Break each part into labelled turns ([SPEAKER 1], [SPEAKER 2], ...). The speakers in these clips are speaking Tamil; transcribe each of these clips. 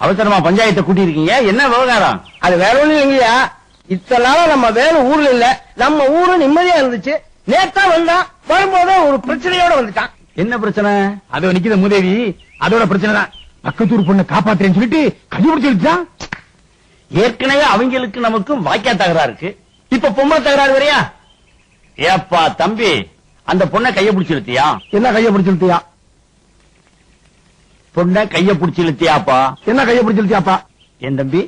[SPEAKER 1] அவசரமா பஞ்சாயத்தை கூட்டி இருக்கீங்க, என்ன விவகாரம்?
[SPEAKER 2] அது வேற ஒண்ணும் இல்லையா, இத்தனால நம்ம வேலை ஊர்ல இல்ல, நம்ம ஊரு நிம்மதியா இருந்துச்சு. நேத்தா வந்தான், வரும்போது ஒரு பிரச்சனையோட வந்துட்டான்.
[SPEAKER 1] என்ன பிரச்சனை?
[SPEAKER 3] அதோ நிக்கிற மூதேவி, அதோட பிரச்சனை தான். பக்கத்தூர் பொண்ணை காப்பாத்துறேன்னு சொல்லிட்டு கண்டுபிடிச்சு வச்சுட்டான்.
[SPEAKER 1] ஏற்கனவே அவங்களுக்கு நமக்கும் வாய்க்கா தகராறு இருக்கு, இப்ப பொம்பளை தகராறு வரையா? ஏப்பா தம்பி, அந்த பொண்ணை கைய பிடிச்சு இழுத்தியா?
[SPEAKER 3] என்ன கைய பிடிச்சு இழுத்தியா?
[SPEAKER 1] பொண்ணை கைய பிடிச்சு இழுத்தியாப்பா?
[SPEAKER 3] என்ன கைய பிடிச்சு இழுத்தியாப்பா?
[SPEAKER 1] என் தம்பி,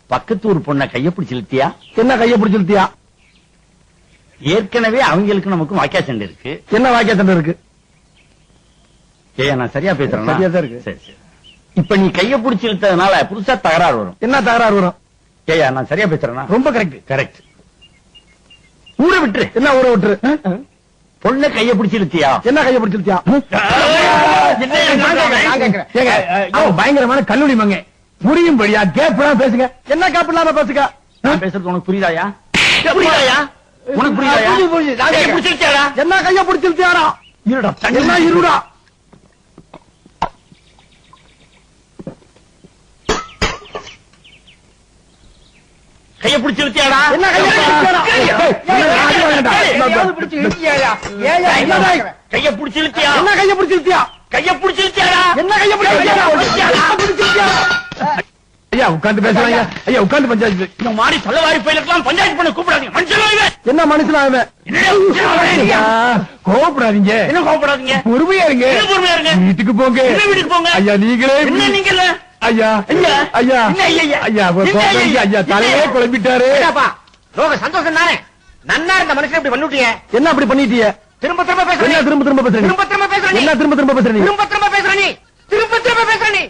[SPEAKER 1] பக்கத்தூர் பொண்ணை கைய பிடிச்சு இழுத்தியா?
[SPEAKER 3] என்ன கைய பிடிச்சு இழுத்தியா?
[SPEAKER 1] ஏற்கனவே அவங்களுக்கு நமக்கும் வாய்க்கா சண்டை இருக்கு.
[SPEAKER 3] என்ன வாய்க்கா சண்டை இருக்கு?
[SPEAKER 1] ஏயா நான் சரியா பேசுறேன்?
[SPEAKER 3] சரியா தான் இருக்கு.
[SPEAKER 1] சரி சரி. இப்ப நீ கைய பிடிச்சு இழுத்ததுனால புதுசா தகராறு வரும்.
[SPEAKER 3] என்ன தகராறு வரும்?
[SPEAKER 1] ஏயா நான் சரியா பேசுறேன்னா?
[SPEAKER 3] ரொம்ப கரெக்ட்.
[SPEAKER 1] கரெக்ட். ஊரை விட்டுரு.
[SPEAKER 3] என்ன ஊரை விட்டுரு?
[SPEAKER 1] பொண்ணை கைய பிடிச்சு இழுத்தியா?
[SPEAKER 3] என்ன கைய பிடிச்சு இழுத்தியா? பயங்கரமான கல்லூரி மங்க புரியும் படியா கேப்லாம் பேசுங்க. என்ன கேப் இல்லாம பேசுங்க?
[SPEAKER 1] நான் பேசுறது உனக்கு புரியுதாயா? புரியுதாயா? உனக்கு புரியுதாயா? கைய பிடிச்சு இழுத்தியாடா?
[SPEAKER 3] என்ன கைய பிடிச்சு இழுத்தியாடா? இருடா, என்ன இருடா?
[SPEAKER 1] கைய பிடிச்சு இழுத்தியாடா?
[SPEAKER 2] என்ன கைய பிடிச்சு இழுத்தியாடா?
[SPEAKER 1] கைய பிடிச்சு இழுத்தியா?
[SPEAKER 3] என்ன கைய பிடிச்சு இழுத்தியா?
[SPEAKER 1] கைய பிடிச்சு இழுத்தியாடா?
[SPEAKER 3] என்ன கைய பிடிச்சு? ஐயா உட்கார்ந்து பேசுறாங்க. ஐயா உட்கார்ந்து பஞ்சாயத்து.
[SPEAKER 1] இந்த மாதிரி சொல்லவாரி பயிலுக்கெல்லாம் பஞ்சாயத்து பண்ண கூப்பிடாதீங்க. மனுஷன்
[SPEAKER 3] என்ன மனுஷன்? கோபப்படாதீங்க.
[SPEAKER 1] என்ன கோபப்படாதீங்க?
[SPEAKER 3] பொறுமையா இருங்க.
[SPEAKER 1] பொறுமையா இருங்க.
[SPEAKER 3] வீட்டுக்கு போங்க.
[SPEAKER 1] வீட்டுக்கு போங்க.
[SPEAKER 3] ஐயா நீங்களே
[SPEAKER 1] என்ன நீங்கள?
[SPEAKER 3] ஐயா ஐயா ஐயா ஐயா ஐயா தலையே குழம்பிட்டாரு.
[SPEAKER 2] லோக சந்தோஷம் தானே, நன்னா இருந்த மனுஷன் இப்படி பண்ணிட்டீங்க.
[SPEAKER 3] என்ன அப்படி பண்ணிட்டீங்க?
[SPEAKER 2] திரும்ப திரும்ப பேசுறீங்க.
[SPEAKER 3] என்ன திரும்ப திரும்ப பேசுறீங்க?
[SPEAKER 2] திரும்ப திரும்ப பேசுறீங்க.
[SPEAKER 3] என்ன திரும்ப திரும்ப பேசுறீங்க?
[SPEAKER 2] திரும்ப திரும்ப பேசுறீங்க. திரும்ப திரும்ப பேசுறீங்க.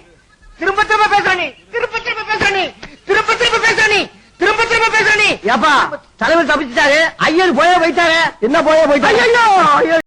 [SPEAKER 2] திரும்ப திரும்ப பேசுறீங்க. திரும்ப திரும்ப பேசுறீங்க. திரும்ப திரும்ப பேசுறீங்க. திரும்ப திரும்ப பேசுறீங்க.
[SPEAKER 3] ஏப்பா தலைவர் தப்பிச்சிட்டாரு. ஐயர் போயே போயிட்டாரு. என்ன போயே போயிட்டாரு? ஐயோ